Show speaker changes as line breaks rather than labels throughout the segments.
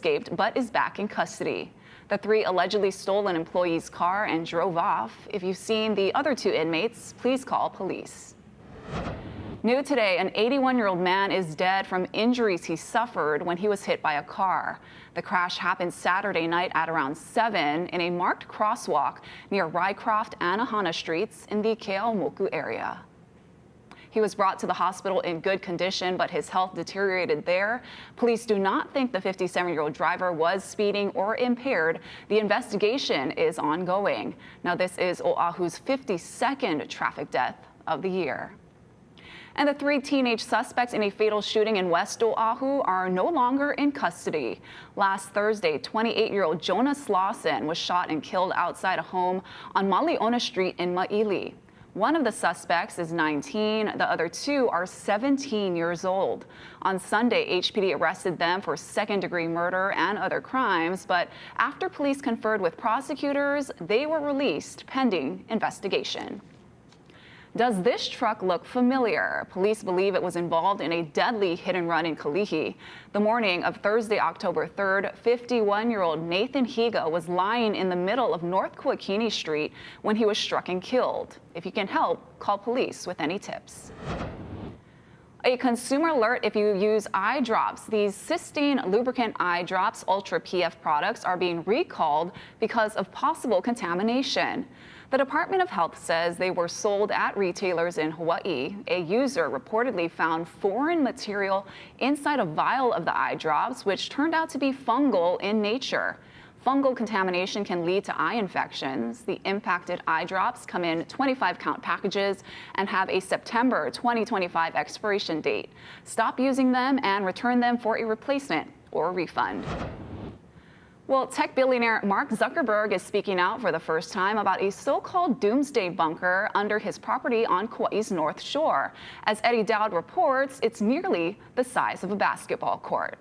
escaped but is back in custody. The three allegedly stole an employee's car and drove off. If you've seen the other two inmates, please call police. New today, an 81-year-old man is dead from injuries he suffered when he was hit by a car. The crash happened Saturday night at around 7 in a marked crosswalk near Rycroft and Ahana Streets in the Keaumoku area. He was brought to the hospital in good condition, but his health deteriorated there. Police do not think the 57-year-old driver was speeding or impaired. The investigation is ongoing. Now, this is Oahu's 52nd traffic death of the year. And the three teenage suspects in a fatal shooting in West Oahu are no longer in custody. Last Thursday, 28-year-old Jonas Lawson was shot and killed outside a home on Maliona Street in Ma'ili. One of the suspects is 19. The other two are 17 years old. On Sunday, HPD arrested them for second-degree murder and other crimes, but after police conferred with prosecutors, they were released pending investigation. Does this truck look familiar? Police believe it was involved in a deadly hit-and-run in Kalihi. The morning of Thursday, October 3rd, 51-year-old Nathan Higa was lying in the middle of North Kuakini Street when he was struck and killed. If you can help, call police with any tips. A consumer alert if you use eye drops. These cysteine lubricant eye drops, Ultra PF products, are being recalled because of possible contamination. The Department of Health says they were sold at retailers in Hawaii. A user reportedly found foreign material inside a vial of the eye drops, which turned out to be fungal in nature. Fungal contamination can lead to eye infections. The impacted eye drops come in 25-count packages and have a September 2025 expiration date. Stop using them and return them for a replacement or a refund. Well, tech billionaire Mark Zuckerberg is speaking out for the first time about a so-called doomsday bunker under his property on Kauai's North Shore. As Eddie Dowd reports, it's nearly the size of a basketball court.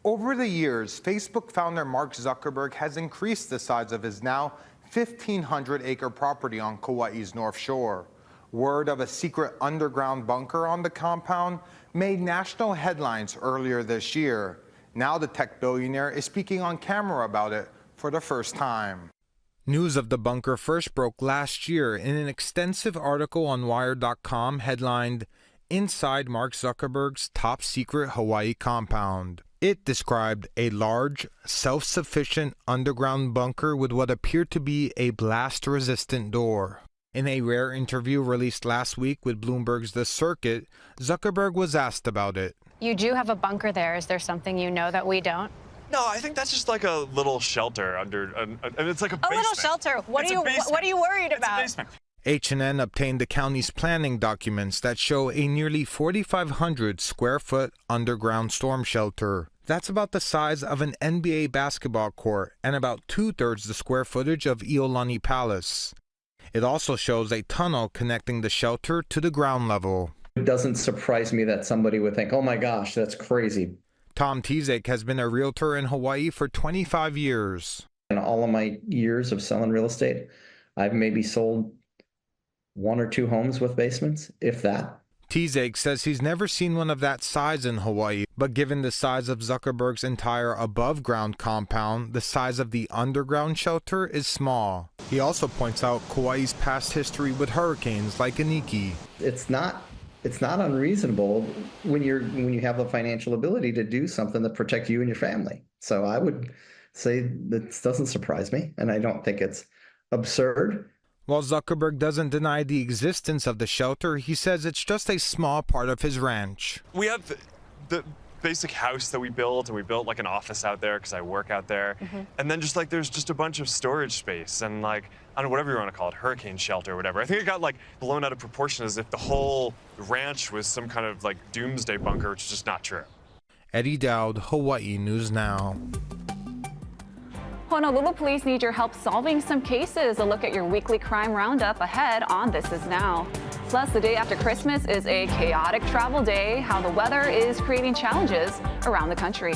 Over the years, Facebook founder Mark Zuckerberg has increased the size of his now 1,500-acre property on Kauai's North Shore. Word of a secret underground bunker on the compound made national headlines earlier this year. Now the tech billionaire is speaking on camera about it for the first time. News of the bunker first broke last year in an extensive article on Wired.com headlined, "Inside Mark Zuckerberg's Top Secret Hawaii Compound." It described a large, self-sufficient underground bunker with what appeared to be a blast-resistant door. In a rare interview released last week with Bloomberg's The Circuit, Zuckerberg was asked about it.
You do have a bunker there. Is there something you know that we don't?
No, I think that's just like a little shelter under, and it's like a basement.
A little shelter. What are you worried about?
It's a basement.
H&N obtained the county's planning documents that show a nearly 4,500 square foot underground storm shelter. That's about the size of an NBA basketball court and about 2/3 the square footage of Iolani Palace. It also shows a tunnel connecting the shelter to the ground level.
It doesn't surprise me that somebody would think, oh my gosh, that's crazy.
Tom Tizek has been a realtor in Hawaii for 25 years.
In all of my years of selling real estate, I've maybe sold 1 or 2 homes with basements, if that.
Tizek says he's never seen one of that size in Hawaii, but given the size of Zuckerberg's entire above-ground compound, the size of the underground shelter is small. He also points out Kauai's past history with hurricanes like Iniki.
It's not unreasonable when you have the financial ability to do something that protects you and your family. So I would say that doesn't surprise me, and I don't think it's absurd.
While Zuckerberg doesn't deny the existence of the shelter, he says it's just a small part of his ranch.
We have the basic house that we built, and we built like an office out there because I work out there. And then just like there's just a bunch of storage space and like, I don't know, whatever you want to call it, hurricane shelter or whatever. I think it got like blown out of proportion as if the whole ranch was some kind of like doomsday bunker, which is just not true.
Eddie Dowd, Hawaii News Now.
Honolulu police need your help solving some cases. A look at your weekly crime roundup ahead on This Is Now. Plus, the day after Christmas is a chaotic travel day, how the weather is creating challenges around the country.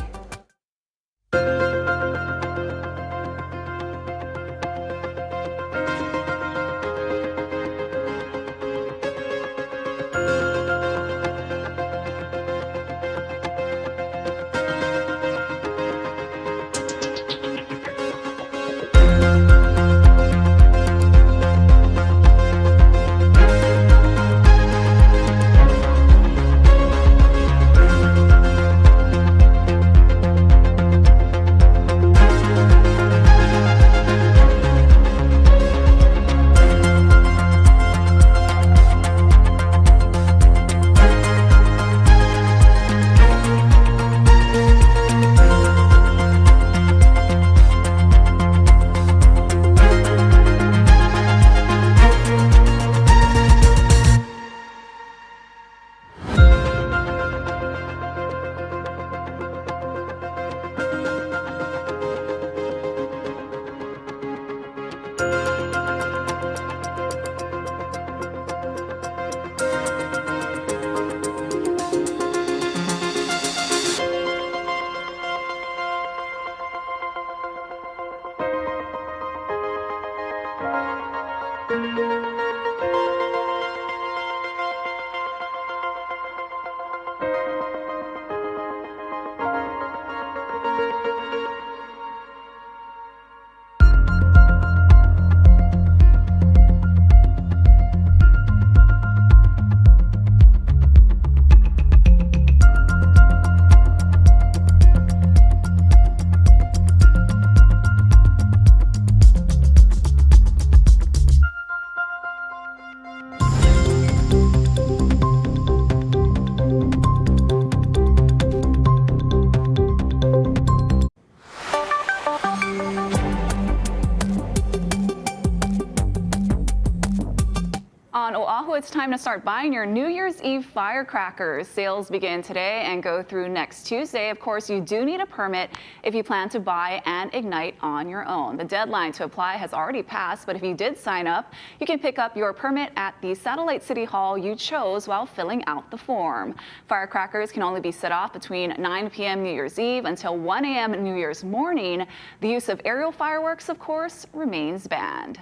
it's time to start buying your New Year's Eve firecrackers. Sales begin today and go through next Tuesday. Of course, you do need a permit if you plan to buy and ignite on your own. The deadline to apply has already passed, but if you did sign up, you can pick up your permit at the Satellite City Hall you chose while filling out the form. Firecrackers can only be set off between 9 p.m. New Year's Eve until 1 a.m. New Year's morning. The use of aerial fireworks, of course, remains banned.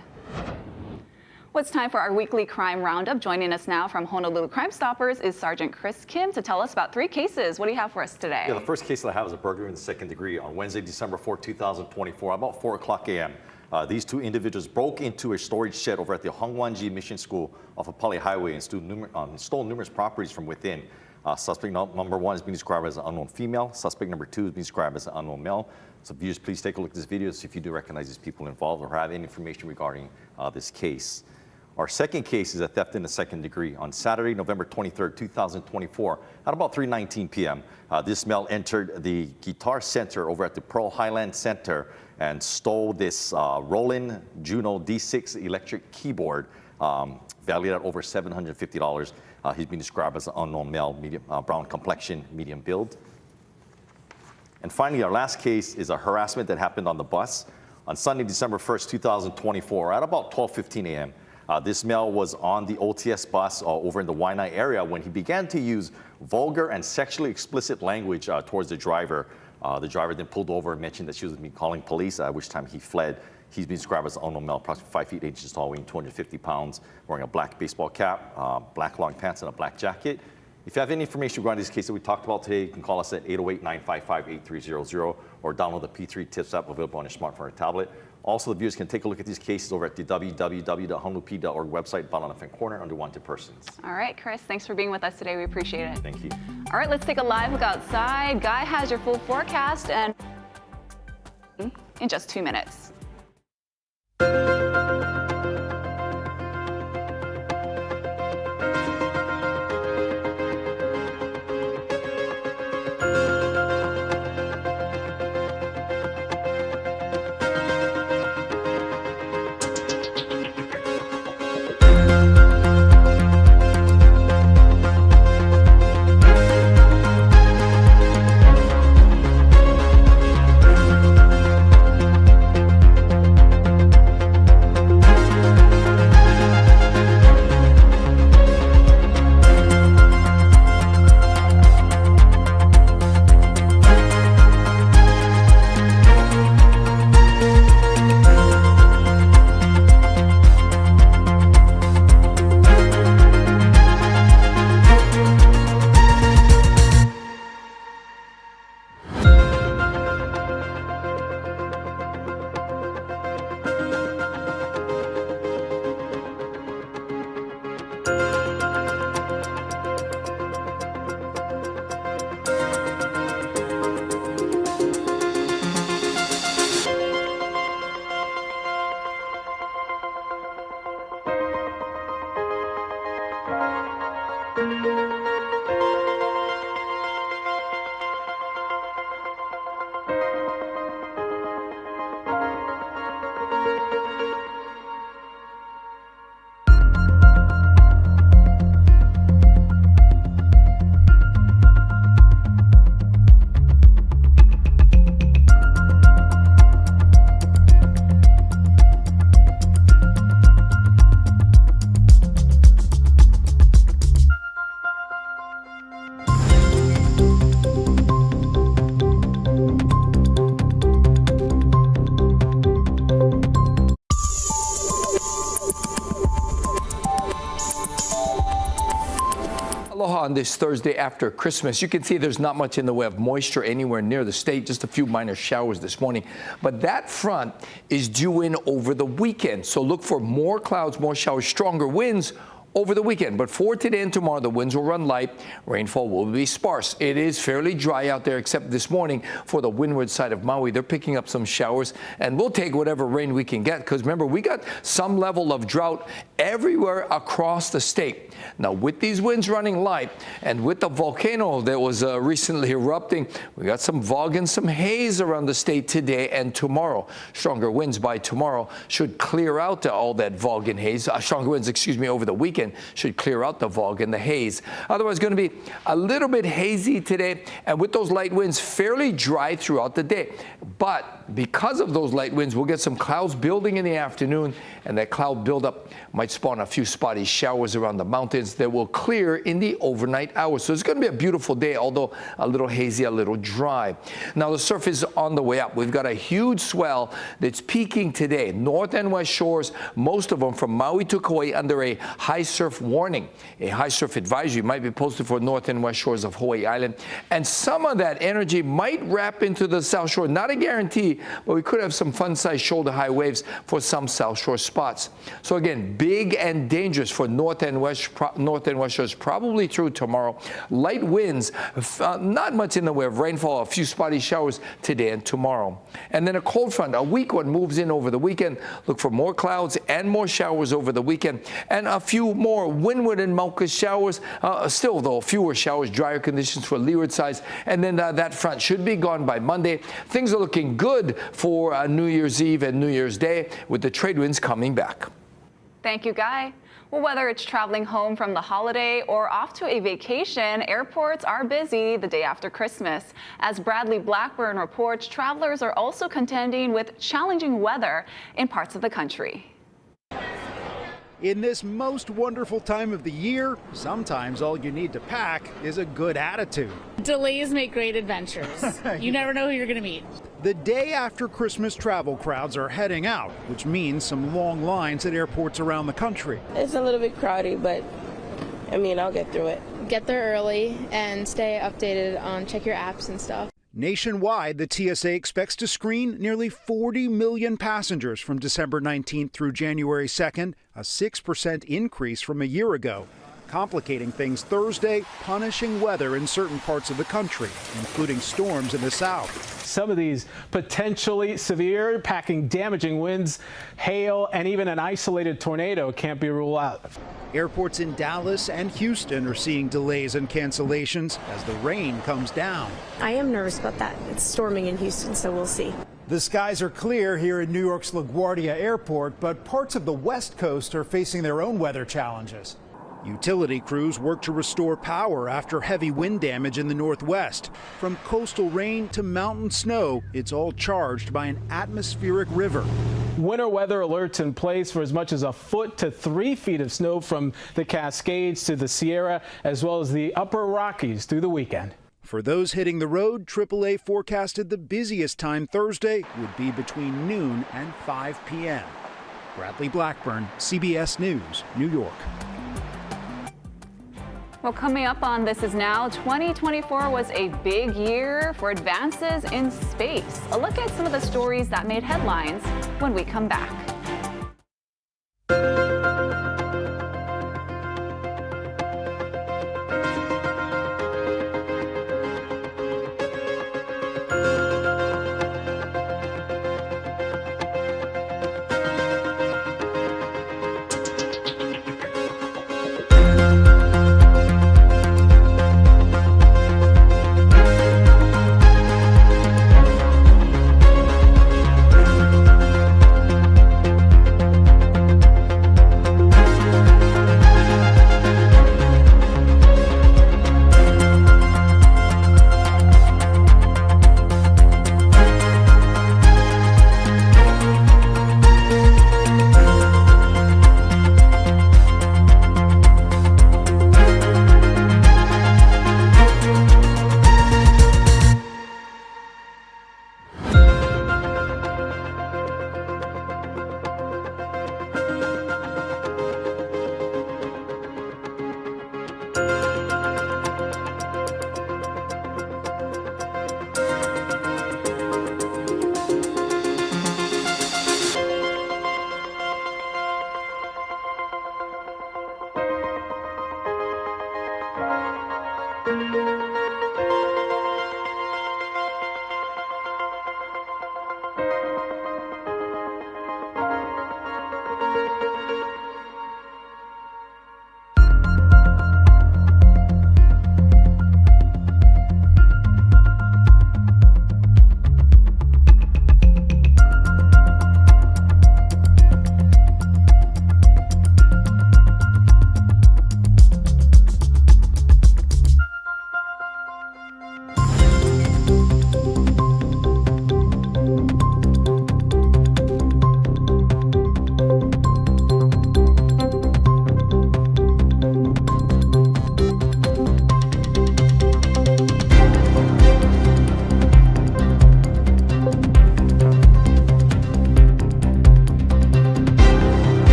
Well, it's time for our weekly crime roundup. Joining us now from Honolulu Crime Stoppers is Sergeant Chris Kim to tell us about 3 cases. What do you have for us today?
Yeah, the first case that I have is a burglary in the 2nd degree on Wednesday, December 4, 2024, about 4 o'clock a.m. These 2 individuals broke into a storage shed over at the Hongwanji Mission School off of Pali Highway and stole numerous properties from within. Suspect number 1 is being described as an unknown female. Suspect number 2 is being described as an unknown male. So viewers, please take a look at this video, see if you do recognize these people involved or have any information regarding this case. Our second case is a theft in the 2nd degree on Saturday, November 23rd, 2024, at about 3:19 p.m. This male entered the Guitar Center over at the Pearl Highland Center and stole this Roland Juno D6 electric keyboard, valued at over $750. He's been described as an unknown male, medium, brown complexion, medium build. And finally, our last case is a harassment that happened on the bus on Sunday, December 1st, 2024, at about 12:15 a.m. This male was on the OTS bus over in the Waianae area when he began to use vulgar and sexually explicit language towards the driver. The driver then pulled over and mentioned that she was calling police, at which time he fled. He's been described as an unknown male, approximately 5 feet 8 inches tall, weighing 250 pounds, wearing a black baseball cap, black long pants, and a black jacket. If you have any information regarding this case that we talked about today, you can call us at 808-955-8300 or download the P3 Tips app available on your smartphone or tablet. Also, the viewers can take a look at these cases over at the www.honolulup.org website, bottom left-hand corner under Wanted Persons.
All right, Chris, thanks for being with us today. We appreciate it.
Thank you.
All right, let's take a live look outside. Guy has your full forecast and in just 2 minutes.
Aloha on this Thursday after Christmas. You can see there's not much in the way of moisture anywhere near the state, just a few minor showers this morning. But that front is due in over the weekend. So look for more clouds, more showers, stronger winds over the weekend. But for today and tomorrow, the winds will run light. Rainfall will be sparse. It is fairly dry out there, except this morning for the windward side of Maui. They're picking up some showers, and we'll take whatever rain we can get, because remember, we got some level of drought everywhere across the state. Now, with these winds running light and with the volcano that was recently erupting, we got some fog and some haze around the state today and tomorrow. Stronger winds by tomorrow should clear out all that fog and haze. Stronger winds, excuse me, over the weekend. weekend should clear out the fog and the haze. Otherwise, going to be a little bit hazy today, and with those light winds, fairly dry throughout the day. But because of those light winds, we'll get some clouds building in the afternoon, and that cloud buildup might spawn a few spotty showers around the mountains that will clear in the overnight hours. So it's going to be a beautiful day, although a little hazy, a little dry. Now the surf is on the way up. We've got a huge swell that's peaking today. North and west shores, most of them from Maui to Kauai, under a high surf warning. A high surf advisory might be posted for north and west shores of Hawaii Island. And some of that energy might wrap into the South Shore. Not a guarantee, but we could have some fun-sized shoulder-high waves for some South Shore spots. So again, big and dangerous for north and west shores probably through tomorrow. Light winds, not much in the way of rainfall, a few spotty showers today and tomorrow. And then a cold front, a weak one, moves in over the weekend. Look for more clouds and more showers over the weekend, and a few more windward and Mauka showers. Still, though, fewer showers, drier conditions for leeward sides. And then that front should be gone by Monday. Things are looking good for New Year's Eve and New Year's Day, with the trade winds coming back.
Thank you, Guy. Well, whether it's traveling home from the holiday or off to a vacation, airports are busy the day after Christmas. As Bradley Blackburn reports, travelers are also contending with challenging weather in parts of the country.
In this most wonderful time of the year, sometimes all you need to pack is a good attitude.
Delays make great adventures. You never know who you're going to meet.
The day after Christmas, travel crowds are heading out, which means some long lines at airports around the country.
It's a little bit crowded, but I mean, I'll get through it.
Get there early and stay updated on check your apps and stuff.
Nationwide, the TSA expects to screen nearly 40 million passengers from December 19th through January 2nd, a 6% increase from a year ago. Complicating things Thursday, punishing weather in certain parts of the country, including storms in the south.
Some of these potentially severe, packing damaging winds, hail, and even an isolated tornado can't be ruled out.
Airports in Dallas and Houston are seeing delays and cancellations as the rain comes down.
I am nervous about that. It's storming in Houston, so we'll see.
The skies are clear here in New York's LaGuardia Airport, but parts of the West Coast are facing their own weather challenges. Utility crews work to restore power after heavy wind damage in the Northwest. From coastal rain to mountain snow, it's all charged by an atmospheric river.
Winter weather alerts in place for as much as 1 foot to 3 feet of snow from the Cascades to the Sierra, as well as the Upper Rockies through the weekend.
For those hitting the road, AAA forecasted the busiest time Thursday would be between noon and 5 p.m. Bradley Blackburn, CBS News, New York.
Well, coming up on This Is Now, 2024 was a big year for advances in space. A look at some of the stories that made headlines when we come back.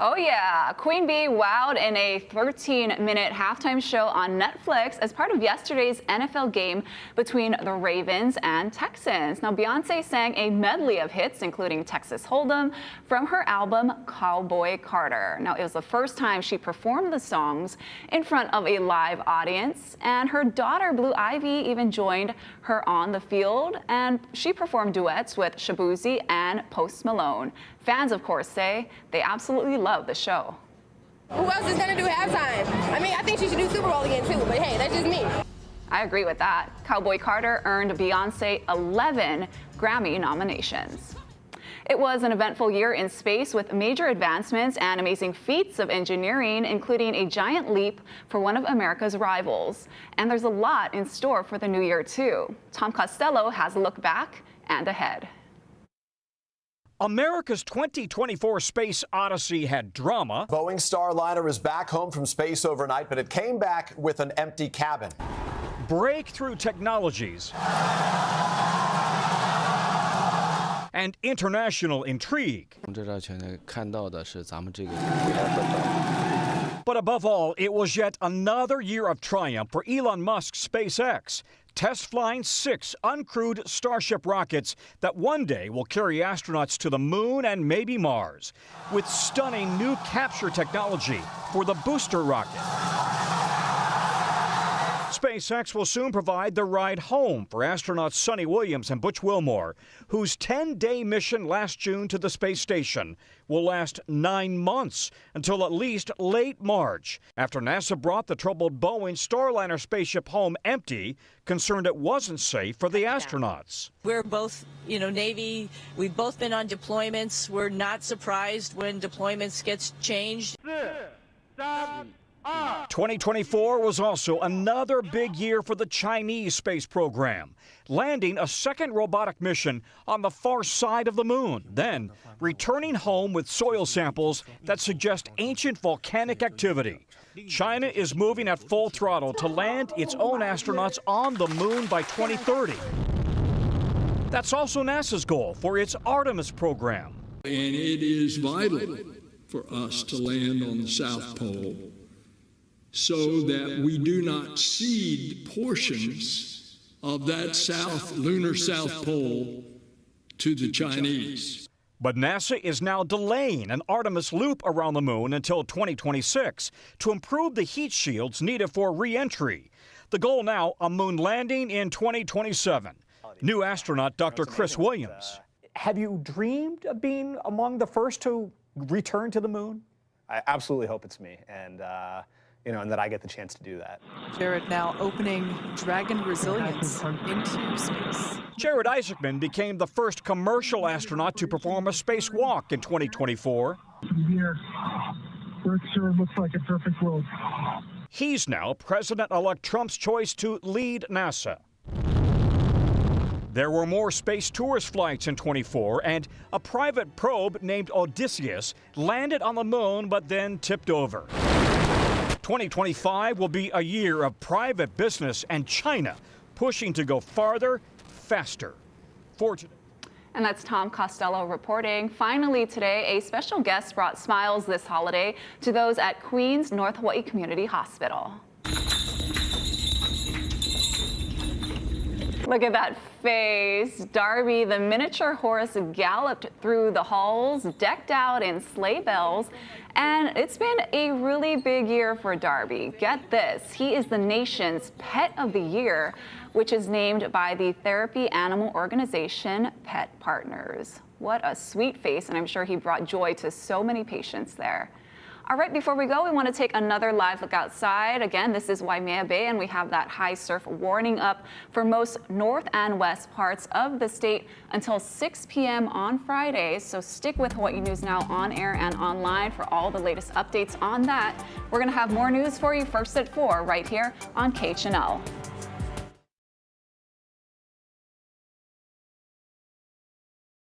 Oh yeah, Queen Bee wowed in a 13-minute halftime show on Netflix as part of yesterday's NFL game between the Ravens and Texans. Now Beyonce sang a medley of hits, including Texas Hold'em, from her album Cowboy Carter. Now it was the first time she performed the songs in front of a live audience, and her daughter Blue Ivy even joined her on the field, and she performed duets with Shabuzi and Post Malone. Fans, of course, say they absolutely love the show.
Who else is going to do halftime? I mean, I think she should do Super Bowl again, too, but hey, that's just me.
I agree with that. Cowboy Carter earned Beyonce 11 Grammy nominations. It was an eventful year in space with major advancements and amazing feats of engineering, including a giant leap for one of America's rivals. And there's a lot in store for the new year, too. Tom Costello has a look back and ahead.
America's 2024 space odyssey had drama.
Boeing Starliner is back home from space overnight, but it came back with an empty cabin.
Breakthrough technologies. And international intrigue. But above all, it was yet another year of triumph for Elon Musk's SpaceX, test flying 6 uncrewed Starship rockets that one day will carry astronauts to the moon and maybe Mars, with stunning new capture technology for the booster rocket. SpaceX will soon provide the ride home for astronauts Sonny Williams and Butch Wilmore, whose 10-day mission last June to the space station will last 9 months until at least late March, after NASA brought the troubled Boeing Starliner spaceship home empty, concerned it wasn't safe for the astronauts.
We're both, Navy. We've both been on deployments. We're not surprised when deployments gets changed.
2024 was also another big year for the Chinese space program, landing a second robotic mission on the far side of the moon, then returning home with soil samples that suggest ancient volcanic activity. China is moving at full throttle to land its own astronauts on the moon by 2030. That's also NASA's goal for its Artemis program.
And it is vital for us to land on the South Pole, so that we do not cede portions of that lunar South Pole to the Chinese.
But NASA is now delaying an Artemis loop around the moon until 2026 to improve the heat shields needed for re-entry. The goal now, a moon landing in 2027. New astronaut Dr. Chris Williams.
Have you dreamed of being among the first to return to the moon?
I absolutely hope it's me, and and that I get the chance to do that.
Jared now opening Dragon Resilience into space.
Jared Isaacman became the first commercial astronaut to perform a spacewalk in 2024.
Here, Earth sure looks like a perfect world.
He's now President-elect Trump's choice to lead NASA. There were more space tourist flights in 24, and a private probe named Odysseus landed on the moon but then tipped over. 2025 will be a year of private business and China pushing to go farther, faster. For today.
And that's Tom Costello reporting. Finally today, a special guest brought smiles this holiday to those at Queens North Hawaii Community Hospital. Look at that face. Darby, the miniature horse, galloped through the halls, decked out in sleigh bells, and it's been a really big year for Darby. Get this, he is the nation's Pet of the Year, which is named by the therapy animal organization Pet Partners. What a sweet face, and I'm sure he brought joy to so many patients there. All right, before we go, we want to take another live look outside. Again, this is Waimea Bay, and we have that high surf warning up for most north and west parts of the state until 6 p.m. on Friday. So stick with Hawaii News Now on air and online for all the latest updates on that. We're going to have more news for you first at 4 right here on KHNL.